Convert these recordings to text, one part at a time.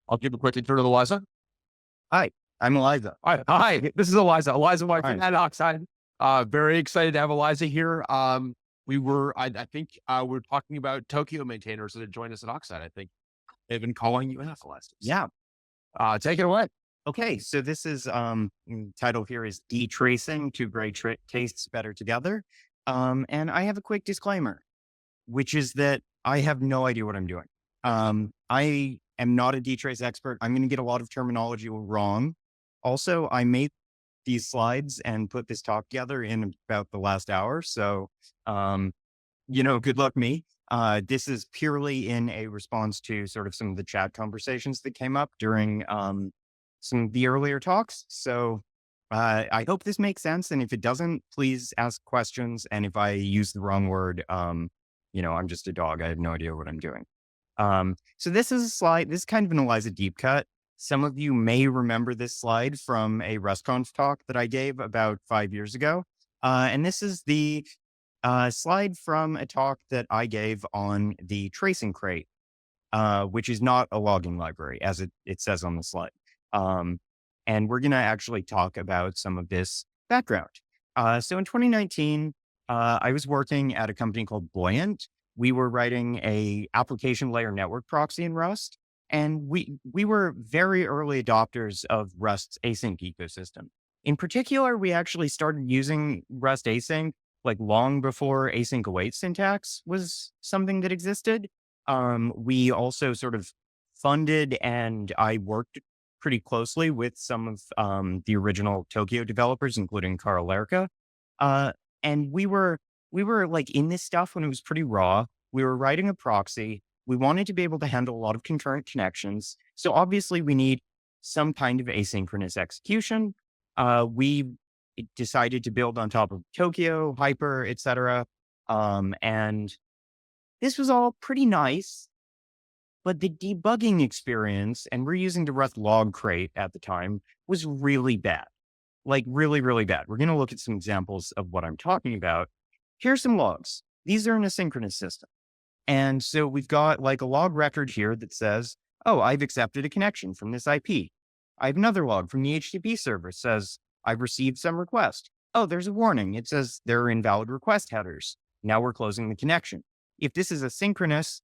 I'll give a quick intro to Eliza. Hi, I'm Eliza. Hi, this is Eliza. Eliza Weisman Hi. at Oxide. Very excited to have Eliza here. I think we were talking about Tokyo maintainers that had joined us at Oxide. I think they've been calling you enough, Eliza. Yeah. Take it away. Okay. So this is title here is DTracing Two Great Tastes Better Together. And I have a quick disclaimer, which is that I have no idea what I'm doing. I am not a dtrace expert. I'm going to get a lot of terminology wrong. Also, I made these slides and put this talk together in about the last hour. So, good luck me. This is purely in a response to sort of some of the chat conversations that came up during some of the earlier talks. So I hope this makes sense. And if it doesn't, please ask questions. And if I use the wrong word, I'm just a dog. I have no idea what I'm doing. So this is a slide. This is kind of an Eliza deep cut. Some of you may remember this slide from a RustConf talk that I gave about 5 years ago. And this is the slide from a talk that I gave on the tracing crate, which is not a logging library, as it says on the slide. And we're going to actually talk about some of this background. So in 2019, I was working at a company called Buoyant. We were writing a application layer network proxy in Rust. And we were very early adopters of Rust's async ecosystem. In particular, we actually started using Rust async like long before async await syntax was something that existed. We also sort of funded, and I worked pretty closely with some of the original Tokyo developers, including Carl Lerka. And we were like in this stuff when it was pretty raw. We were writing a proxy. We wanted to be able to handle a lot of concurrent connections. So obviously we need some kind of asynchronous execution. We decided to build on top of Tokyo, Hyper, etc. And this was all pretty nice, but the debugging experience, and we're using the Rust log crate at the time, was really bad. Like really, really bad. We're going to look at some examples of what I'm talking about. Here's some logs. These are in a synchronous system. And so we've got like a log record here that says, oh, I've accepted a connection from this IP. I have another log from the HTTP server says, I've received some request. Oh, there's a warning. It says there are invalid request headers. Now we're closing the connection. If this is a synchronous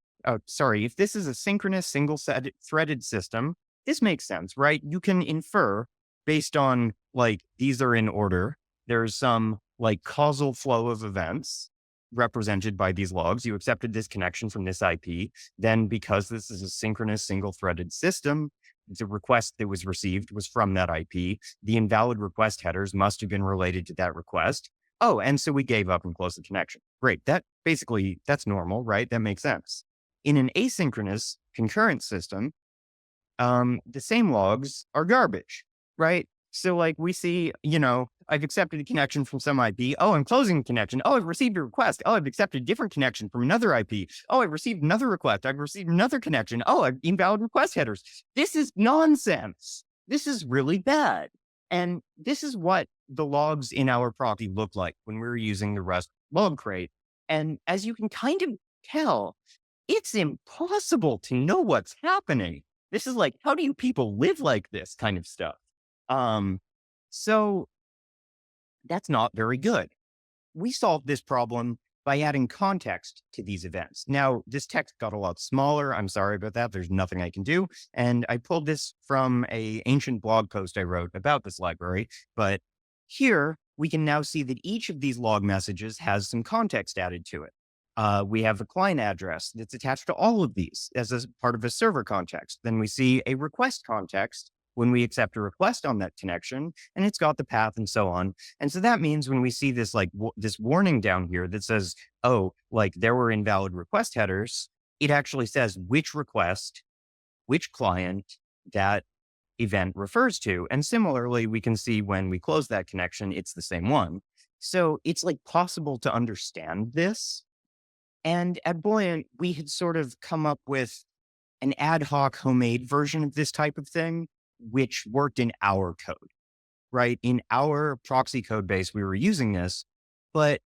single-threaded system, this makes sense, right? You can infer based on like, these are in order. There's some like causal flow of events represented by these logs. You accepted this connection from this IP. Then because this is a synchronous single-threaded system, the request that was received was from that IP. The invalid request headers must have been related to that request. Oh, and so we gave up and closed the connection. Great. That's normal, right? That makes sense. In an asynchronous concurrent system, the same logs are garbage, right? So like we see, I've accepted a connection from some IP. Oh, I'm closing the connection. Oh, I've received a request. Oh, I've accepted a different connection from another IP. Oh, I've received another request. I've received another connection. Oh, I've invalid request headers. This is nonsense. This is really bad. And this is what the logs in our proxy look like when we're using the Rust log crate. And as you can kind of tell, it's impossible to know what's happening. This is like, how do you people live like this kind of stuff? So that's not very good. We solved this problem by adding context to these events. Now, this text got a lot smaller. I'm sorry about that. There's nothing I can do. And I pulled this from an ancient blog post I wrote about this library. But here we can now see that each of these log messages has some context added to it. We have a client address that's attached to all of these as a part of a server context. Then we see a request context when we accept a request on that connection, and it's got the path and so on. And so that means when we see this, like this warning down here that says, oh, like there were invalid request headers, it actually says which request, which client that event refers to. And similarly, we can see when we close that connection, it's the same one. So it's like possible to understand this. And at Buoyant, we had sort of come up with an ad hoc homemade version of this type of thing, which worked in our code, right? In our proxy code base, we were using this, but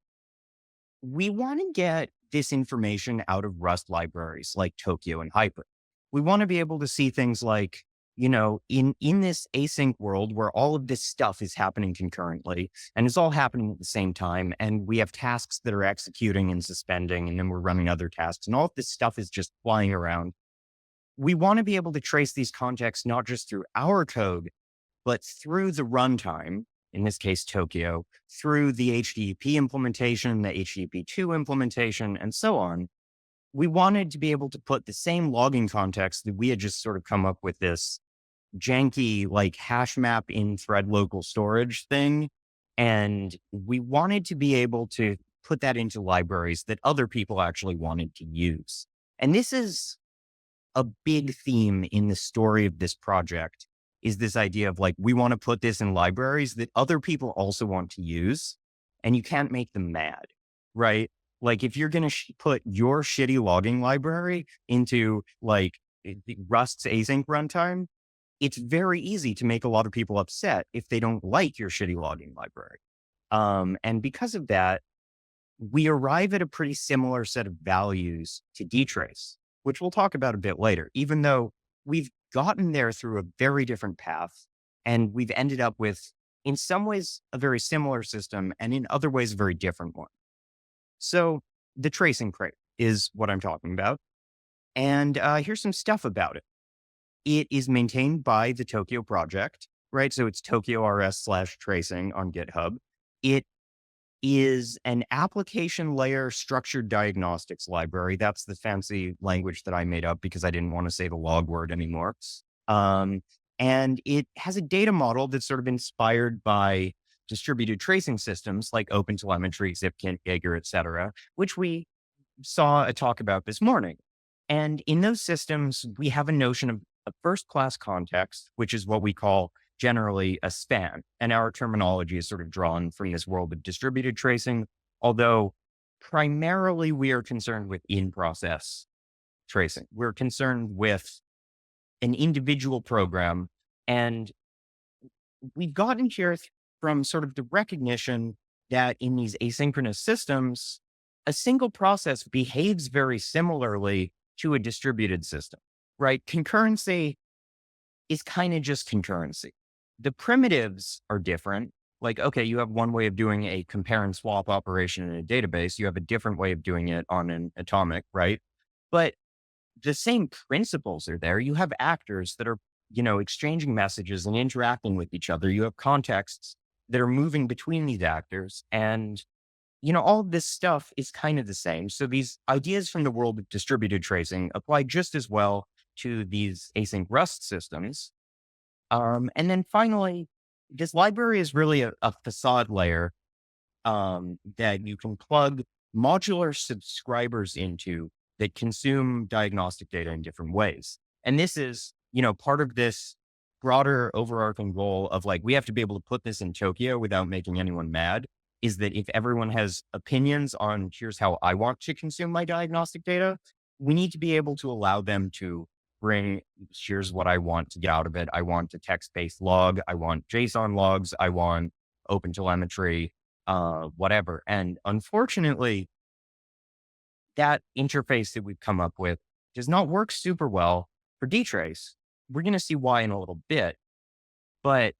we want to get this information out of Rust libraries like Tokyo and Hyper. We want to be able to see things like in this async world where all of this stuff is happening concurrently and it's all happening at the same time, and we have tasks that are executing and suspending, and then we're running other tasks, and all of this stuff is just flying around. We want to be able to trace these contexts not just through our code, but through the runtime, in this case, Tokyo, through the HTTP implementation, the HTTP2 implementation, and so on. We wanted to be able to put the same logging context that we had just sort of come up with this janky, like hash map in thread local storage thing. And we wanted to be able to put that into libraries that other people actually wanted to use. And this is a big theme in the story of this project, is this idea of like, we want to put this in libraries that other people also want to use, and you can't make them mad, right? Like if you're going to put your shitty logging library into like Rust's async runtime, it's very easy to make a lot of people upset if they don't like your shitty logging library. And because of that, we arrive at a pretty similar set of values to dtrace, which we'll talk about a bit later, even though we've gotten there through a very different path. And we've ended up with, in some ways, a very similar system, and in other ways, a very different one. So the tracing crate is what I'm talking about. And here's some stuff about it. It is maintained by the Tokyo project, right? So it's Tokyo RS/tracing on GitHub. It is an application layer structured diagnostics library. That's the fancy language that I made up because I didn't want to say the log word anymore. And it has a data model that's sort of inspired by distributed tracing systems like OpenTelemetry, Zipkint, Jaeger, et cetera, which we saw a talk about this morning. And in those systems, we have a notion of a first-class context, which is what we call generally a span. And our terminology is sort of drawn from this world of distributed tracing, although primarily we are concerned with in-process tracing. We're concerned with an individual program. And we've gotten here from sort of the recognition that in these asynchronous systems, a single process behaves very similarly to a distributed system, right? Concurrency is kind of just concurrency. The primitives are different. Like, okay, you have one way of doing a compare and swap operation in a database. You have a different way of doing it on an atomic, right? But the same principles are there. You have actors that are, exchanging messages and interacting with each other. You have contexts that are moving between these actors. And, all of this stuff is kind of the same. So these ideas from the world of distributed tracing apply just as well to these async Rust systems. And then finally, this library is really a facade layer that you can plug modular subscribers into that consume diagnostic data in different ways. And this is, part of this broader overarching goal of like, we have to be able to put this in Tokyo without making anyone mad, is that if everyone has opinions on here's how I want to consume my diagnostic data, we need to be able to allow them to bring, here's what I want to get out of it. I want a text-based log. I want JSON logs. I want OpenTelemetry, whatever. And unfortunately, that interface that we've come up with does not work super well for dtrace. We're going to see why in a little bit, but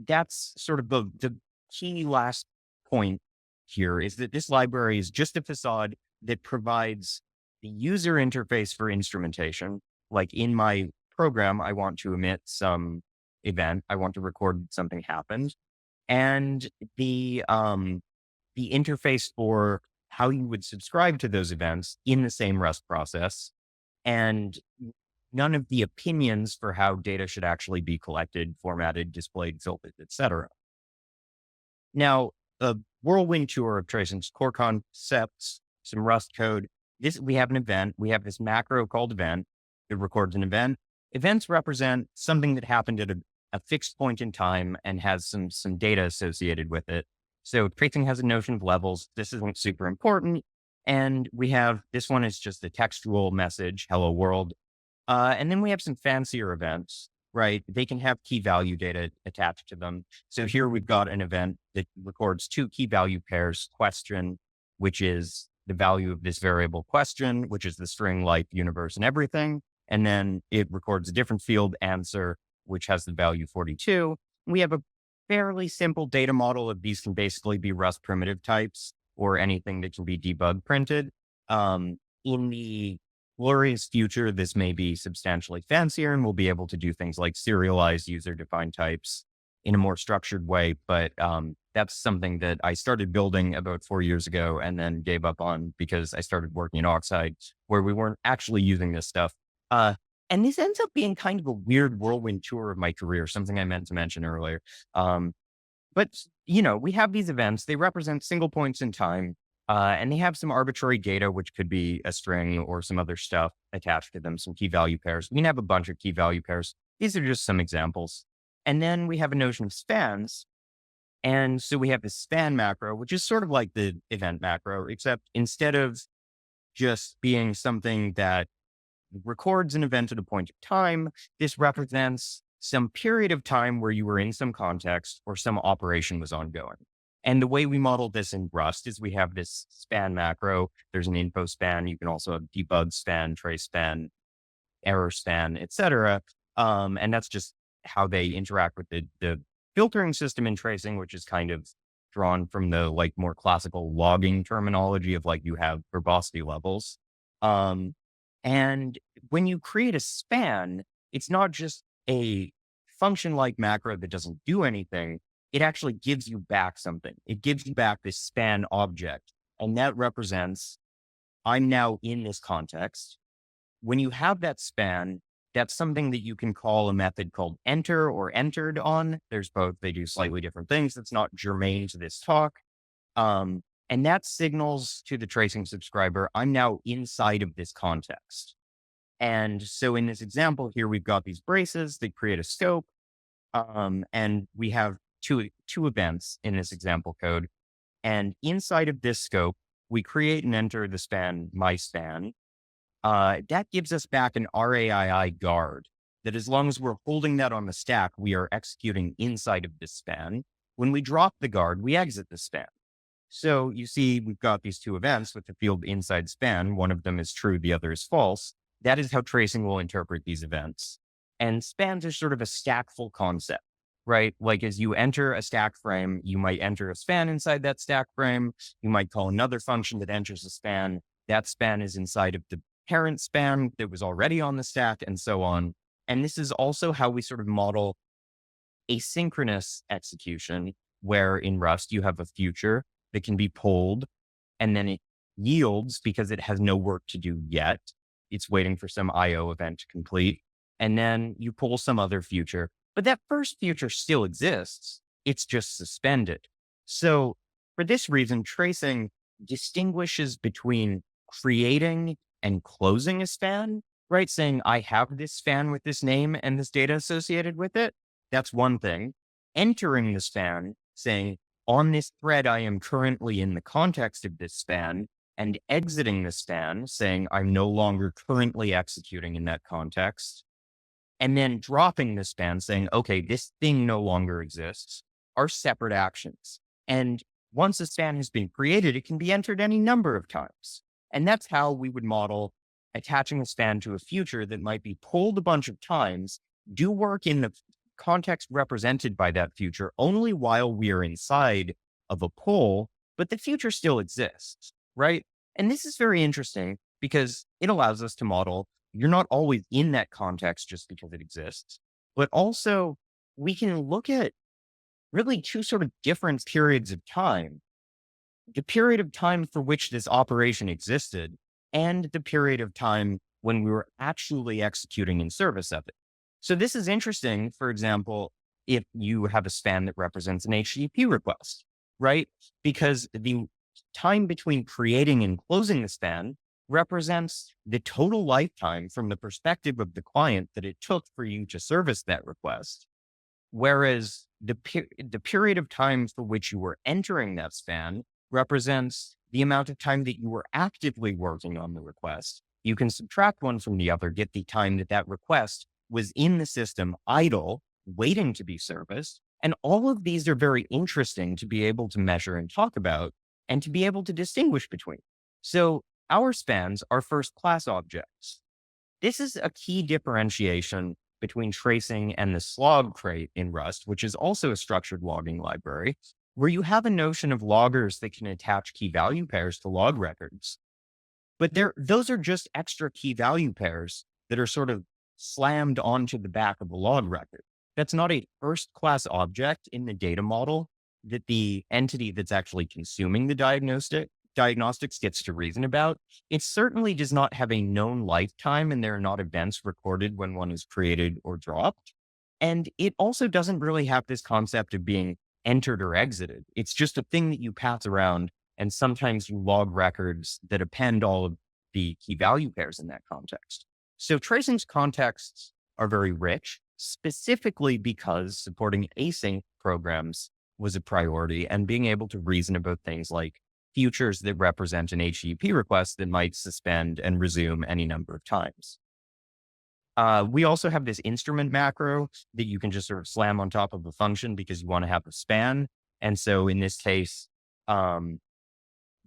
that's sort of the key last point here, is that this library is just a facade that provides the user interface for instrumentation. Like in my program, I want to emit some event. I want to record something happened. And the interface for how you would subscribe to those events in the same Rust process, and none of the opinions for how data should actually be collected, formatted, displayed, filtered, etc. Now, a whirlwind tour of tracing's core concepts, some Rust code. We have an event. We have this macro called event. It records an event. Events represent something that happened at a fixed point in time and has some data associated with it. So tracing has a notion of levels. This isn't super important. And we have, this one is just a textual message, hello world. And then we have some fancier events, right? They can have key value data attached to them. So here we've got an event that records two key value pairs: question, which is the value of this variable question, which is the string life, universe, and everything. And then it records a different field answer, which has the value 42. We have a fairly simple data model of these can basically be Rust primitive types or anything that can be debug printed. In the glorious future, this may be substantially fancier and we'll be able to do things like serialize user-defined types in a more structured way. But that's something that I started building about 4 years ago and then gave up on because I started working in Oxide where we weren't actually using this stuff. Uh, and this ends up being kind of a weird whirlwind tour of my career, something I meant to mention earlier. Um, but, we have these events, they represent single points in time, and they have some arbitrary data, which could be a string or some other stuff attached to them, some key value pairs. We can have a bunch of key value pairs. These are just some examples. And then we have a notion of spans. And so we have this span macro, which is sort of like the event macro, except instead of just being something that records an event at a point of time, this represents some period of time where you were in some context or some operation was ongoing. And the way we model this in Rust is we have this span macro. There's an info span. You can also have debug span, trace span, error span, etc. And that's just how they interact with the filtering system in tracing, which is kind of drawn from the more classical logging terminology of you have verbosity levels. And when you create a span, it's not just a function like macro that doesn't do anything. It actually gives you back something. It gives you back this span object. And that represents, I'm now in this context. When you have that span, that's something that you can call a method called enter or entered on. There's both. They do slightly different things. That's not germane to this talk. And that signals to the tracing subscriber, I'm now inside of this context. And so in this example here, we've got these braces that create a scope. And we have two events in this example code. And inside of this scope, we create and enter the span, my span. That gives us back an RAII guard that as long as we're holding that on the stack, we are executing inside of this span. When we drop the guard, we exit the span. So you see, we've got these two events with the field inside span. One of them is true, the other is false. That is how tracing will interpret these events. And spans are sort of a stackful concept, right? As you enter a stack frame, you might enter a span inside that stack frame. You might call another function that enters a span. That span is inside of the parent span that was already on the stack and so on. And this is also how we sort of model asynchronous execution, where in Rust, you have a future that can be pulled and then it yields because it has no work to do yet. It's waiting for some IO event to complete. And then you pull some other future, but that first future still exists. It's just suspended. So for this reason, tracing distinguishes between creating and closing a span, right? Saying I have this span with this name and this data associated with it. That's one thing. Entering the span, saying on this thread, I am currently in the context of this span, and exiting the span, saying I'm no longer currently executing in that context. And then dropping the span, saying, okay, this thing no longer exists, are separate actions. And once a span has been created, it can be entered any number of times. And that's how we would model attaching a span to a future that might be pulled a bunch of times, do work in the context represented by that future only while we are inside of a pull, but the future still exists, right? And this is very interesting because it allows us to model you're not always in that context just because it exists, but also we can look at really two sort of different periods of time. The period of time for which this operation existed and the period of time when we were actually executing in service of it. So this is interesting, for example, if you have a span that represents an HTTP request, right? Because the time between creating and closing the span represents the total lifetime from the perspective of the client that it took for you to service that request. Whereas the period of time for which you were entering that span represents the amount of time that you were actively working on the request. You can subtract one from the other, get the time that that request was in the system idle, waiting to be serviced. And all of these are very interesting to be able to measure and talk about and to be able to distinguish between. So our spans are first class objects. This is a key differentiation between tracing and the slog crate in Rust, which is also a structured logging library, where you have a notion of loggers that can attach key value pairs to log records. But those are just extra key value pairs that are sort of slammed onto the back of a log record. That's not a first class object in the data model that the entity that's actually consuming the diagnostics gets to reason about. It certainly does not have a known lifetime, and there are not events recorded when one is created or dropped. And it also doesn't really have this concept of being entered or exited. It's just a thing that you pass around, and sometimes you log records that append all of the key value pairs in that context. So tracing's contexts are very rich, specifically because supporting async programs was a priority, and being able to reason about things like futures that represent an HTTP request that might suspend and resume any number of times. We also have this instrument macro that you can just sort of slam on top of a function because you want to have a span. And so in this case,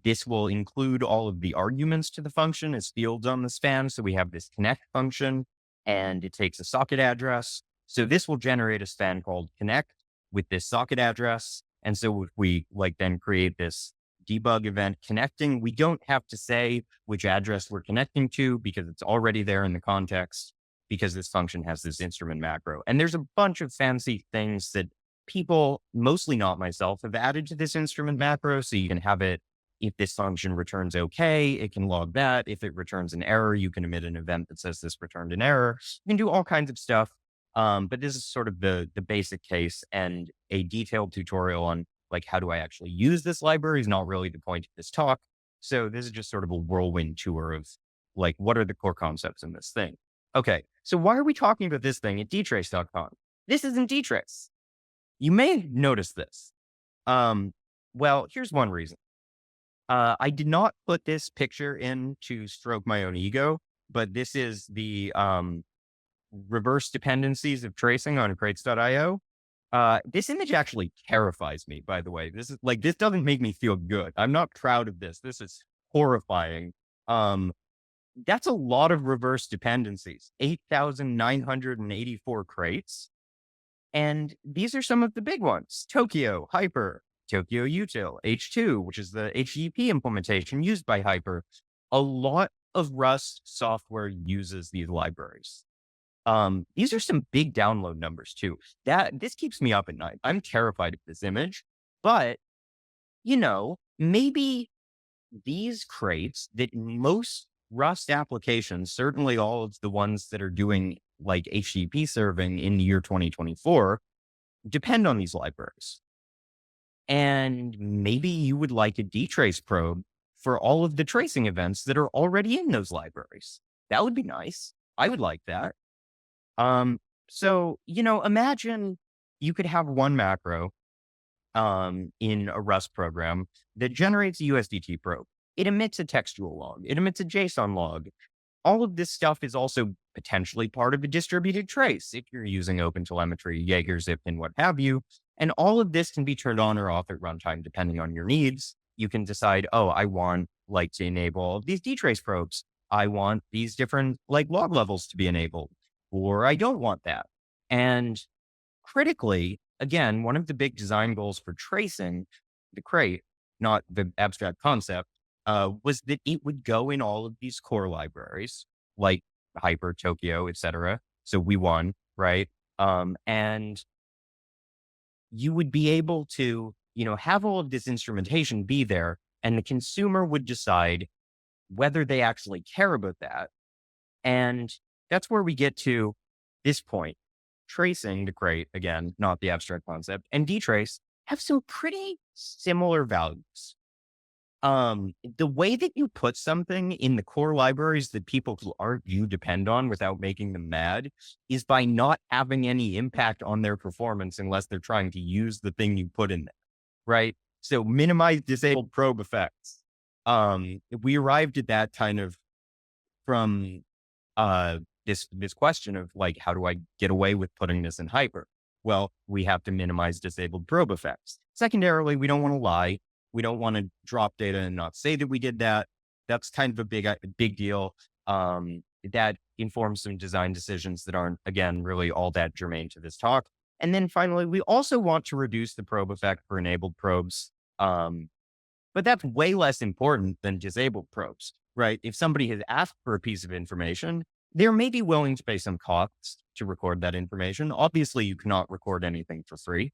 this will include all of the arguments to the function as fields on the span. So we have this connect function, and it takes a socket address. So this will generate a span called connect with this socket address. And so if we then create this debug event connecting, we don't have to say which address we're connecting to because it's already there in the context, because this function has this instrument macro. And there's a bunch of fancy things that people, mostly not myself, have added to this instrument macro. So you can have it, if this function returns okay, it can log that. If it returns an error, you can emit an event that says this returned an error. You can do all kinds of stuff. But this is sort of the basic case, and a detailed tutorial on how do I actually use this library is not really the point of this talk. So this is just sort of a whirlwind tour of what are the core concepts in this thing. Okay, so why are we talking about this thing at dtrace.conf? This isn't dtrace. You may notice this. Well, here's one reason. I did not put this picture in to stroke my own ego, but this is the reverse dependencies of tracing on crates.io. This image actually terrifies me, by the way. This is this doesn't make me feel good. I'm not proud of this. This is horrifying. That's a lot of reverse dependencies, 8,984 crates. And these are some of the big ones: Tokyo, Hyper, Tokyo Util, H2, which is the HTTP implementation used by Hyper. A lot of Rust software uses these libraries. These are some big download numbers too. This keeps me up at night. I'm terrified of this image, but maybe these crates that most Rust applications, certainly all of the ones that are doing HTTP serving in the year 2024, depend on these libraries. And maybe you would like a dtrace probe for all of the tracing events that are already in those libraries. That would be nice. I would like that. So, imagine you could have one macro in a Rust program that generates a USDT probe. It emits a textual log. It emits a JSON log. All of this stuff is also potentially part of a distributed trace if you're using OpenTelemetry, Jaeger, and what have you. And all of this can be turned on or off at runtime depending on your needs. You can decide, I want to enable all of these dtrace probes. I want these different log levels to be enabled, or I don't want that. And critically, again, one of the big design goals for tracing the crate, not the abstract concept, was that it would go in all of these core libraries like Hyper, Tokyo, etc. So we won, right? And you would be able to, have all of this instrumentation be there, and the consumer would decide whether they actually care about that. And that's where we get to this point. Tracing the crate, again, not the abstract concept, and dtrace have some pretty similar values. The way that you put something in the core libraries that people who argue depend on without making them mad is by not having any impact on their performance unless they're trying to use the thing you put in there, right? So minimize disabled probe effects. We arrived at that kind of from this question of how do I get away with putting this in Hyper? Well, we have to minimize disabled probe effects. Secondarily, we don't want to lie. We don't want to drop data and not say that we did that. That's kind of a big deal. that informs some design decisions that aren't, again, really all that germane to this talk. And then finally, we also want to reduce the probe effect for enabled probes. But that's way less important than disabled probes, right? If somebody has asked for a piece of information, they're maybe willing to pay some costs to record that information. Obviously, you cannot record anything for free.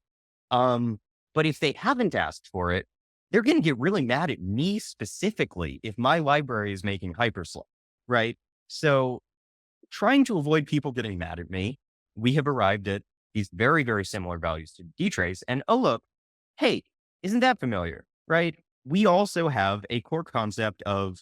Um, but if they haven't asked for it, they're going to get really mad at me specifically if my library is making hyperslow, right? So trying to avoid people getting mad at me, we have arrived at these very, very similar values to dtrace. And oh, look, hey, isn't that familiar, right? We also have a core concept of,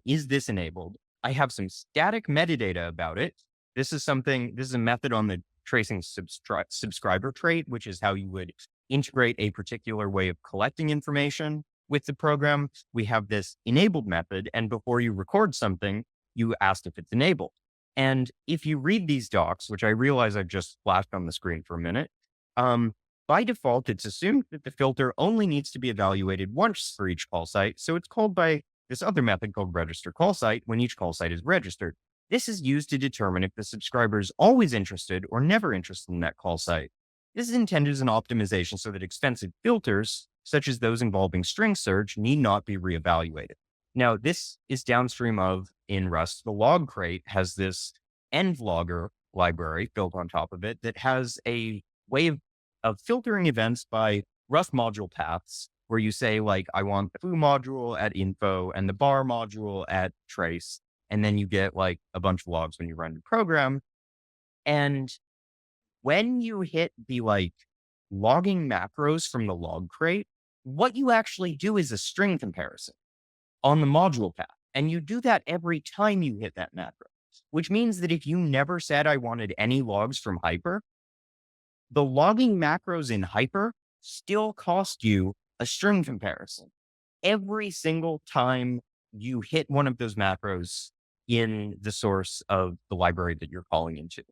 is this enabled? I have some static metadata about it. This is a method on the tracing subscriber trait, which is how you would integrate a particular way of collecting information with the program. We have this enabled method. And before you record something, you asked if it's enabled. And if you read these docs, which I realize I've just flashed on the screen for a minute, by default, it's assumed that the filter only needs to be evaluated once for each call site. So it's called by this other method called register call site when each call site is registered. This is used to determine if the subscriber is always interested or never interested in that call site. This is intended as an optimization so that expensive filters, such as those involving string search, need not be reevaluated. Now, this is downstream of, in Rust, the log crate has this env logger library built on top of it that has a way of filtering events by Rust module paths, where you say, like, I want the foo module at info and the bar module at trace. And then you get like a bunch of logs when you run the program. And when you hit the like logging macros from the log crate, what you actually do is a string comparison on the module path. And you do that every time you hit that macro, which means that if you never said I wanted any logs from Hyper, the logging macros in Hyper still cost you a string comparison every single time you hit one of those macros in the source of the library that you're calling into.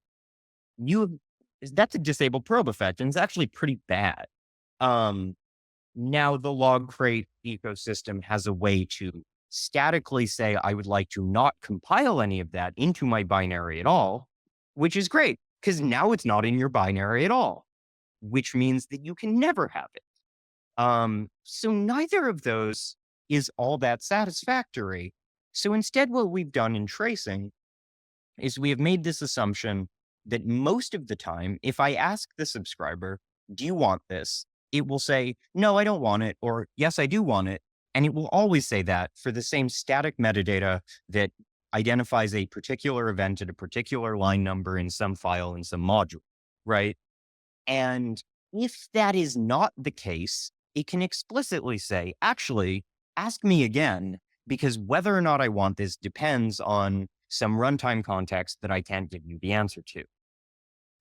That's a disabled probe effect, and it's actually pretty bad. Now the log crate ecosystem has a way to statically say, I would like to not compile any of that into my binary at all, which is great because now it's not in your binary at all, which means that you can never have it. So neither of those is all that satisfactory. So instead, what we've done in tracing is we have made this assumption that most of the time, if I ask the subscriber, do you want this? It will say, no, I don't want it, or yes, I do want it. And it will always say that for the same static metadata that identifies a particular event at a particular line number in some file in some module, right? And if that is not the case, it can explicitly say, actually, ask me again, because whether or not I want this depends on some runtime context that I can't give you the answer to.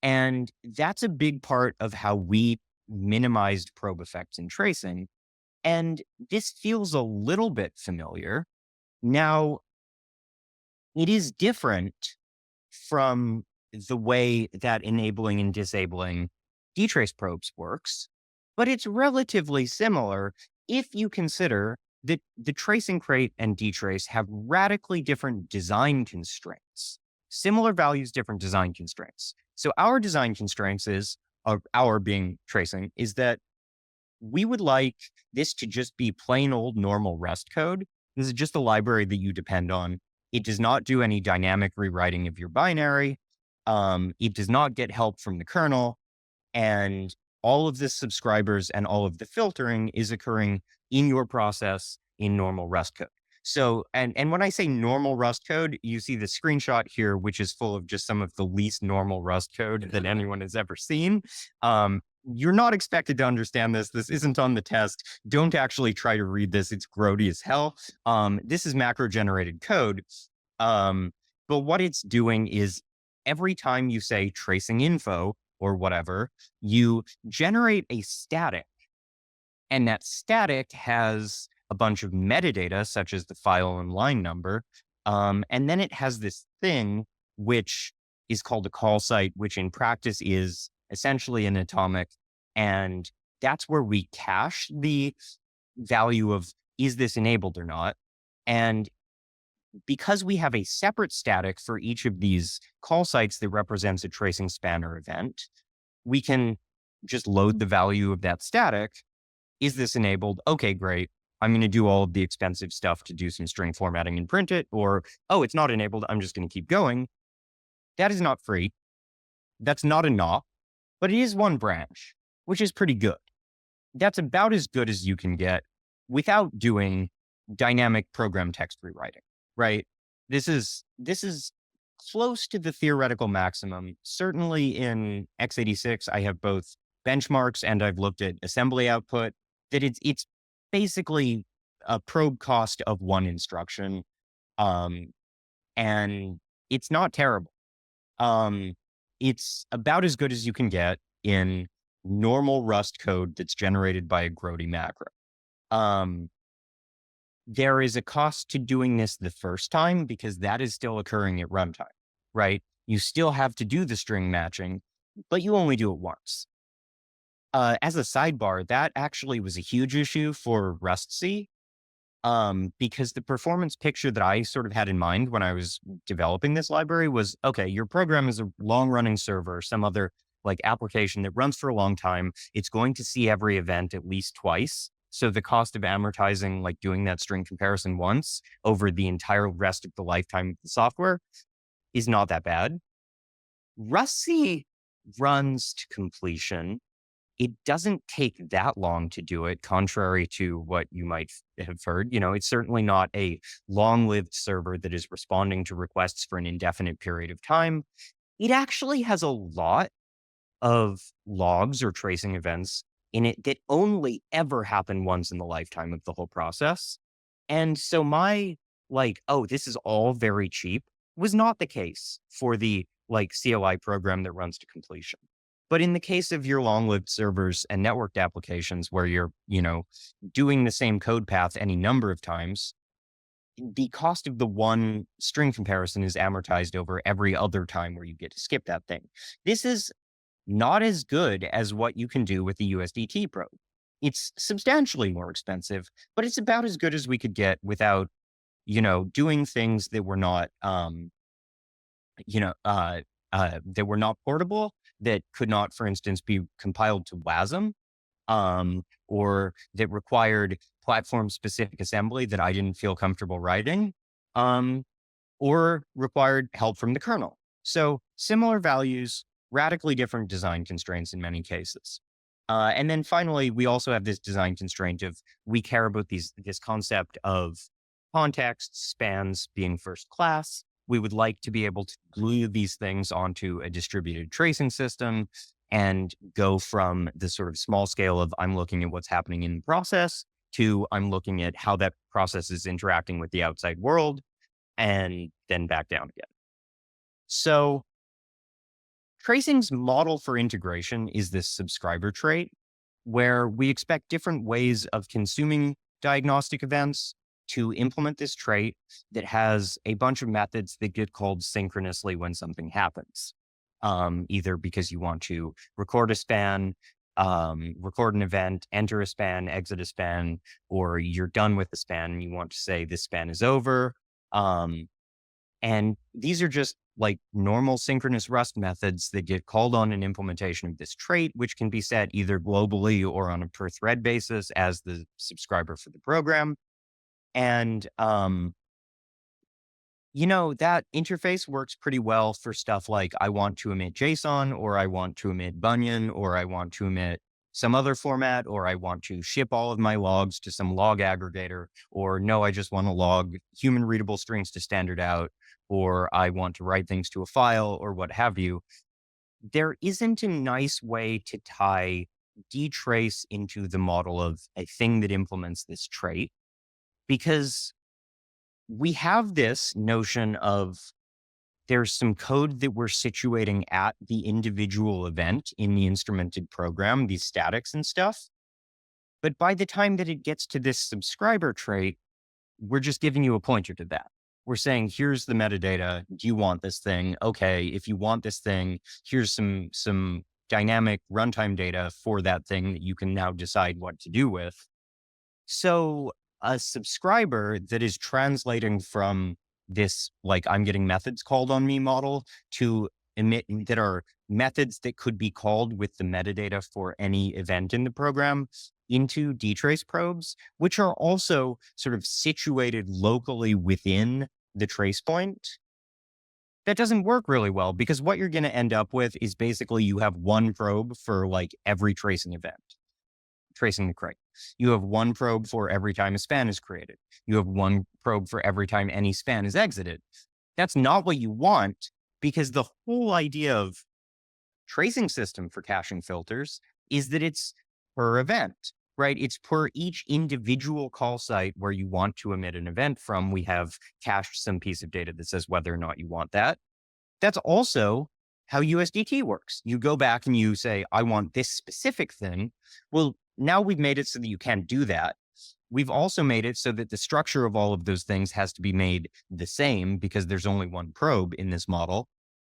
And that's a big part of how we minimized probe effects in tracing. And this feels a little bit familiar. Now, it is different from the way that enabling and disabling dtrace probes works, but it's relatively similar if you consider that the tracing crate and dtrace have radically different design constraints. Similar values, different design constraints. So our design constraints is, our being tracing, is that we would like this to just be plain old normal Rust code. This is just a library that you depend on. It does not do any dynamic rewriting of your binary. It does not get help from the kernel. And all of the subscribers and all of the filtering is occurring in your process in normal Rust code. So, and when I say normal Rust code, you see the screenshot here, which is full of just some of the least normal Rust code that anyone has ever seen. You're not expected to understand this. This isn't on the test. Don't actually try to read this. It's grody as hell. This is macro generated code. But what it's doing is every time you say tracing info or whatever, you generate a static. And that static has a bunch of metadata, such as the file and line number. And then it has this thing, which is called a call site, which in practice is essentially an atomic. And that's where we cache the value of, is this enabled or not? And because we have a separate static for each of these call sites that represents a tracing spanner event, we can just load the value of that static. Is this enabled? Okay, great. I'm going to do all of the expensive stuff to do some string formatting and print it. Or, oh, it's not enabled. I'm just going to keep going. That is not free. That's not a NOP, but it is one branch, which is pretty good. That's about as good as you can get without doing dynamic program text rewriting, right? This is close to the theoretical maximum. Certainly in x86, I have both benchmarks and I've looked at assembly output that it's basically a probe cost of one instruction. Um, and it's not terrible. Um, it's about as good as you can get in normal Rust code that's generated by a grody macro. Um, there is a cost to doing this the first time because that is still occurring at runtime, right? You still have to do the string matching, but you only do it once. As a sidebar, that actually was a huge issue for Rust C, because the performance picture that I sort of had in mind when I was developing this library was, okay, your program is a long running server, some other like application that runs for a long time. It's going to see every event at least twice. So the cost of amortizing, like doing that string comparison once over the entire rest of the lifetime of the software is not that bad. Rust C runs to completion. It doesn't take that long to do it, contrary to what you might have heard. It's certainly not a long-lived server that is responding to requests for an indefinite period of time. It actually has a lot of logs or tracing events in it that only ever happen once in the lifetime of the whole process. And so my oh, this is all very cheap was not the case for the CLI program that runs to completion. But in the case of your long-lived servers and networked applications where you're, doing the same code path any number of times, the cost of the one string comparison is amortized over every other time where you get to skip that thing. This is not as good as what you can do with the USDT probe. It's substantially more expensive, but it's about as good as we could get without, doing things that were not, you know, uh, that were not portable, that could not, for instance, be compiled to WASM, or that required platform-specific assembly that I didn't feel comfortable writing, um, or required help from the kernel. So similar values, radically different design constraints in many cases. And then finally, we also have this design constraint of we care about this concept of context spans being first class. We would like to be able to glue these things onto a distributed tracing system and go from the sort of small scale of I'm looking at what's happening in the process to I'm looking at how that process is interacting with the outside world and then back down again. So tracing's model for integration is this subscriber trait where we expect different ways of consuming diagnostic events to implement this trait that has a bunch of methods that get called synchronously when something happens. Either because you want to record a span, record an event, enter a span, exit a span, or you're done with the span and you want to say this span is over. And these are just like normal synchronous Rust methods that get called on an implementation of this trait, which can be set either globally or on a per thread basis as the subscriber for the program. And, that interface works pretty well for stuff like I want to emit JSON, or I want to emit Bunyan, or I want to emit some other format, or I want to ship all of my logs to some log aggregator, or no, I just want to log human readable strings to standard out, or I want to write things to a file, or what have you. There isn't a nice way to tie dtrace into the model of a thing that implements this trait, because we have this notion of there's some code that we're situating at the individual event in the instrumented program, these statics and stuff. But by the time that it gets to this subscriber trait, we're just giving you a pointer to that. We're saying, here's the metadata. Do you want this thing? Okay, if you want this thing, here's some dynamic runtime data for that thing that you can now decide what to do with. So a subscriber that is translating from this, like, I'm getting methods called on me model to emit that are methods that could be called with the metadata for any event in the program into dtrace probes, which are also sort of situated locally within the trace point. That doesn't work really well because what you're going to end up with is basically you have one probe for like every tracing event, tracing the crate. You have one probe for every time a span is created. You have one probe for every time any span is exited. That's not what you want because the whole idea of tracing system for caching filters is that it's per event, right? It's per each individual call site where you want to emit an event from. We have cached some piece of data that says whether or not you want that. That's also how USDT works. You go back and you say, I want this specific thing. Well, now we've made it so that you can't do that. We've also made it so that the structure of all of those things has to be made the same because there's only one probe in this model.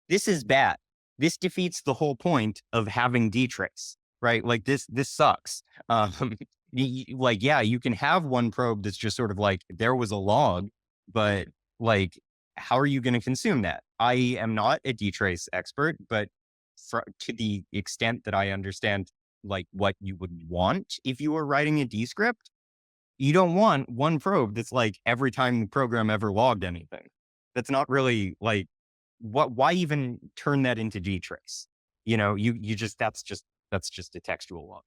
This is bad. This defeats the whole point of having dtrace, right? Like this sucks. Like, yeah, you can have one probe that's just sort of like, there was a log, but like, how are you going to consume that? I am not a dtrace expert, but to the extent that I understand like what you would want if you were writing a descript, you don't want one probe that's like every time the program ever logged anything. That's not really like why even turn that into dtrace? You know, you just that's just a textual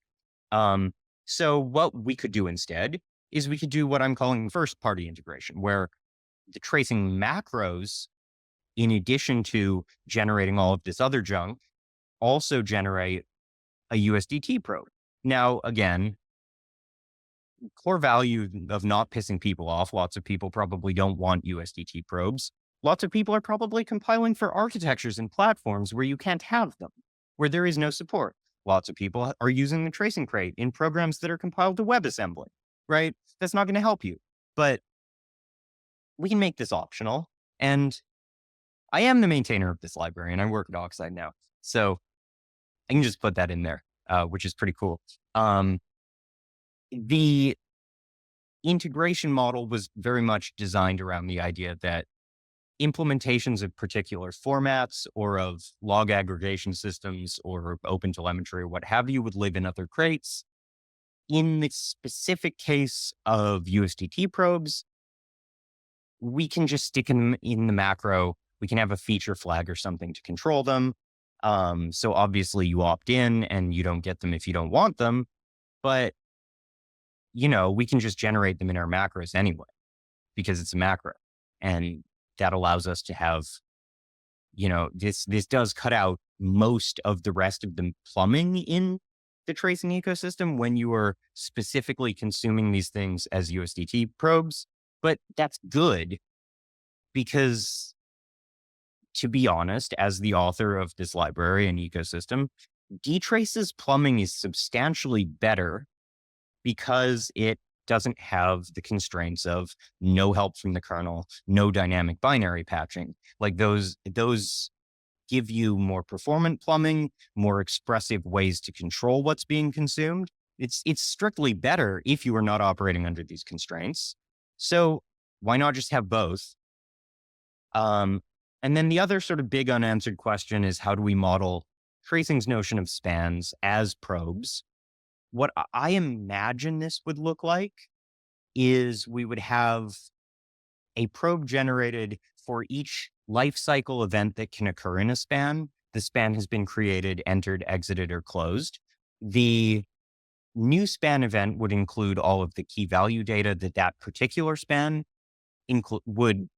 log. So what we could do instead is we could do what I'm calling first party integration, where the tracing macros, in addition to generating all of this other junk, also generate a USDT probe. Now, again, core value of not pissing people off. Lots of people probably don't want USDT probes. Lots of people are probably compiling for architectures and platforms where you can't have them, where there is no support. Lots of people are using the tracing crate in programs that are compiled to WebAssembly, right? That's not going to help you. But we can make this optional. And I am the maintainer of this library and I work at Oxide now. So I can just put that in there, which is pretty cool. The integration model was very much designed around the idea that implementations of particular formats or of log aggregation systems or open telemetry or what have you would live in other crates. In the specific case of USDT probes, we can just stick them in the macro. We can have a feature flag or something to control them. So obviously you opt in and you don't get them if you don't want them, but we can just generate them in our macros anyway, because it's a macro. And that allows us to have, this does cut out most of the rest of the plumbing in the tracing ecosystem when you are specifically consuming these things as USDT probes. But that's good because, to be honest, as the author of this library and ecosystem, dtrace's plumbing is substantially better because it doesn't have the constraints of no help from the kernel, no dynamic binary patching. Like those give you more performant plumbing, more expressive ways to control what's being consumed. It's strictly better if you are not operating under these constraints. So why not just have both? And then the other sort of big unanswered question is, how do we model tracing's notion of spans as probes? What I imagine this would look like is we would have a probe generated for each life cycle event that can occur in a span. The span has been created, entered, exited, or closed. The new span event would include all of the key value data that particular span would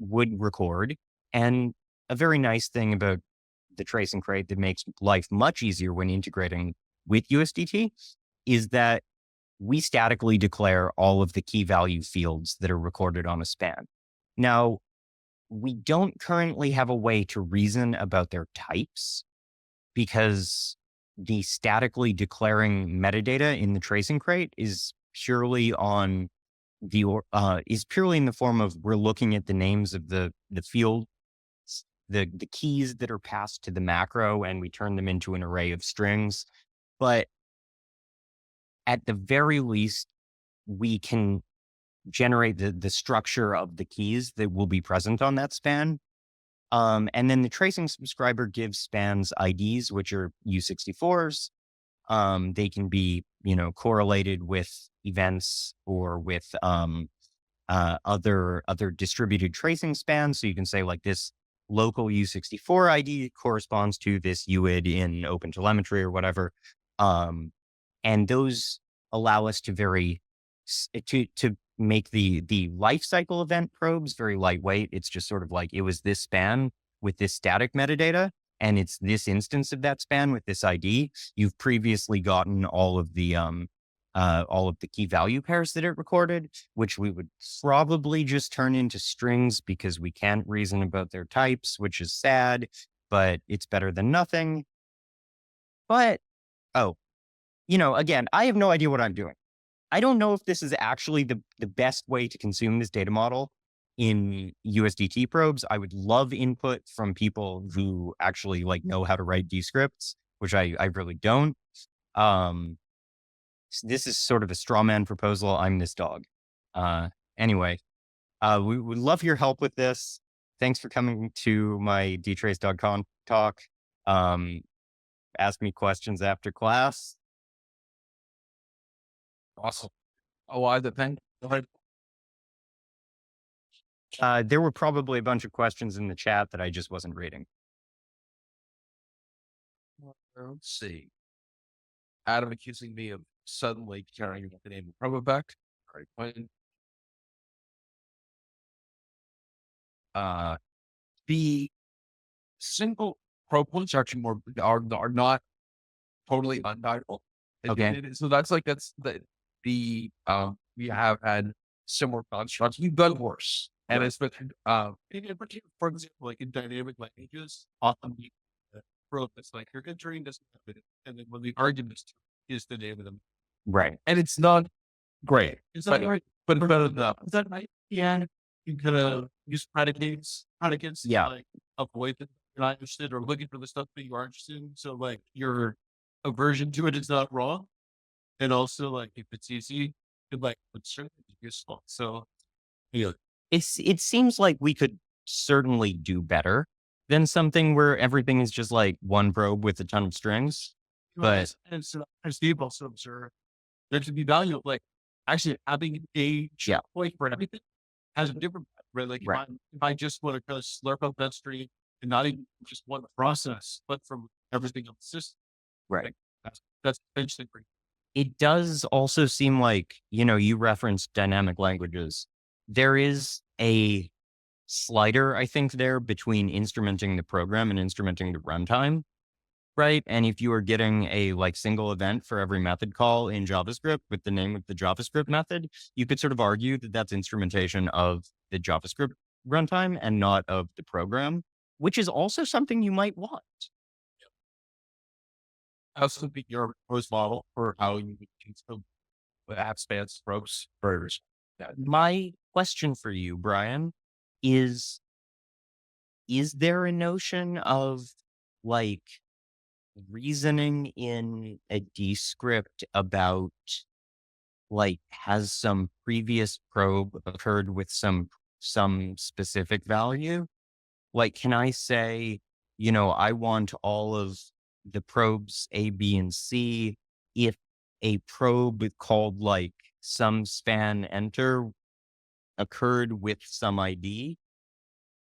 record. And a very nice thing about the tracing crate that makes life much easier when integrating with USDT is that we statically declare all of the key value fields that are recorded on a span. Now, we don't currently have a way to reason about their types because the statically declaring metadata in the tracing crate is purely in the form of we're looking at the names of the field, the keys that are passed to the macro, and we turn them into an array of strings. But at the very least, we can generate the structure of the keys that will be present on that span. And then the tracing subscriber gives spans IDs, which are U64s. They can be, correlated with events or with other distributed tracing spans. So you can say like this local U64 ID corresponds to this UID in OpenTelemetry or whatever. And those allow us to to make the life cycle event probes very lightweight. It's just sort of like it was this span with this static metadata, and it's this instance of that span with this ID. You've previously gotten all of the key value pairs that it recorded, which we would probably just turn into strings because we can't reason about their types, which is sad, but it's better than nothing. But, again, I have no idea what I'm doing. I don't know if this is actually the best way to consume this data model in USDT probes. I would love input from people who actually know how to write D scripts, which I really don't. This is sort of a straw man proposal. I'm this dog. Anyway, we would love your help with this. Thanks for coming to my dtrace.conf talk. Ask me questions after class. Awesome. Oh, I think. There were probably a bunch of questions in the chat that I just wasn't reading. Let's see. Adam accusing me of suddenly carrying out the name of Probaback. All right. The single probe points are actually are not totally undiagnosable. Okay. So that's we have had similar constructs. We've done worse. And it's been, in particular, for example, like in dynamic languages, often the probe that's like you're entering this, and then when the argument is the name of them. Right. And it's not great. It's not right, but it's better than that. Is that right? Yeah. You could use predicates, Yeah. like avoid the you're not interested or looking for the stuff that you are interested in. So like your aversion to it is not wrong. And also like if it's easy, it's certainly useful. So yeah. It seems like we could certainly do better than something where everything is just like one probe with a ton of strings. But and so as Steve also observed, there should be value of actually having a point for everything has a different, right? Like if I just want to kind of slurp up that stream and not even just one process, but from everything on the system. Right. That's interesting. It does also seem like, you referenced dynamic languages. There is a slider, I think, there between instrumenting the program and instrumenting the runtime. Right. And if you are getting a single event for every method call in JavaScript with the name of the JavaScript method, you could sort of argue that that's instrumentation of the JavaScript runtime and not of the program, which is also something you might want. Also be your proposed model for how you would consume app spans, probes, burgers. My question for you, Brian, is there a notion of reasoning in a descript about has some previous probe occurred with some specific value? Can I say, I want all of the probes A, B, and C if a probe called some span enter occurred with some ID?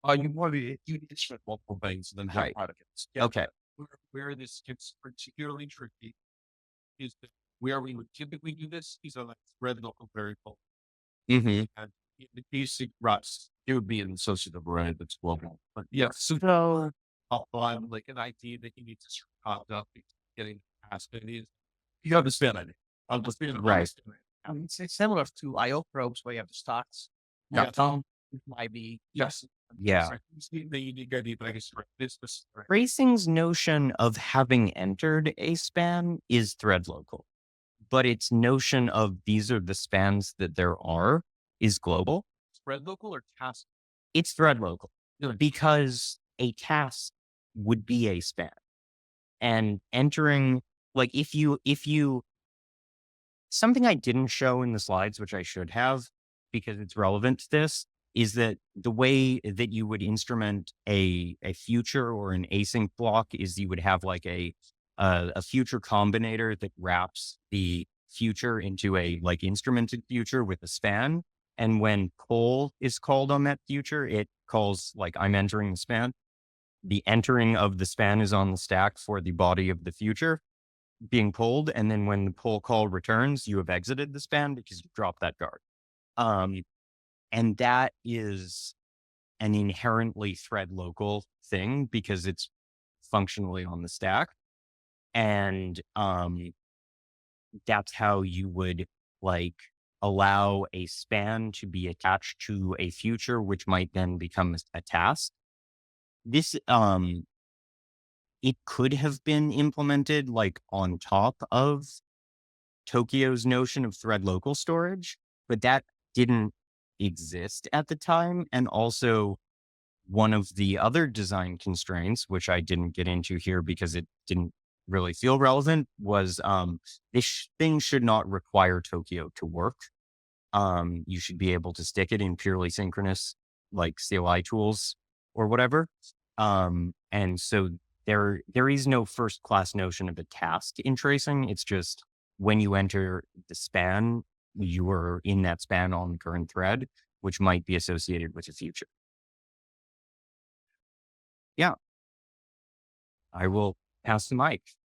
You need to strip multiple things and then have predicates. Yeah. Okay. Where this gets particularly tricky is that where we would typically do this is on thread local variable. Mm-hmm. And in the basic Rust, it would be an associative array that's global. But yeah, so on an ID that you need to pop up getting past it. You have the span ID. I'll just be right. It's similar to IO probes where you have the stocks. Yeah. Might be. Yes. Yeah. Tracing's notion of having entered a span is thread local, but its notion of these are the spans that there are is global. Thread local or task? It's thread local because a task would be a span, and entering if you something I didn't show in the slides, which I should have, because it's relevant to this, is that the way that you would instrument a future or an async block is you would have like a future combinator that wraps the future into a like instrumented future with a span. And when pull is called on that future, it calls like I'm entering the span. The entering of the span is on the stack for the body of the future being pulled. And then when the pull call returns, you have exited the span because you dropped that guard. And that is an inherently thread local thing because it's functionally on the stack. And that's how you would like allow a span to be attached to a future, which might then become a task. This it could have been implemented like on top of Tokyo's notion of thread local storage, but that didn't exist at the time. And also, one of the other design constraints, which I didn't get into here because it didn't really feel relevant, was this thing should not require Tokyo to work. You should be able to stick it in purely synchronous, like CLI tools or whatever. And so there is no first class notion of a task in tracing. It's just when you enter the span, you are in that span on the current thread, which might be associated with a future. Yeah. I will pass the mic.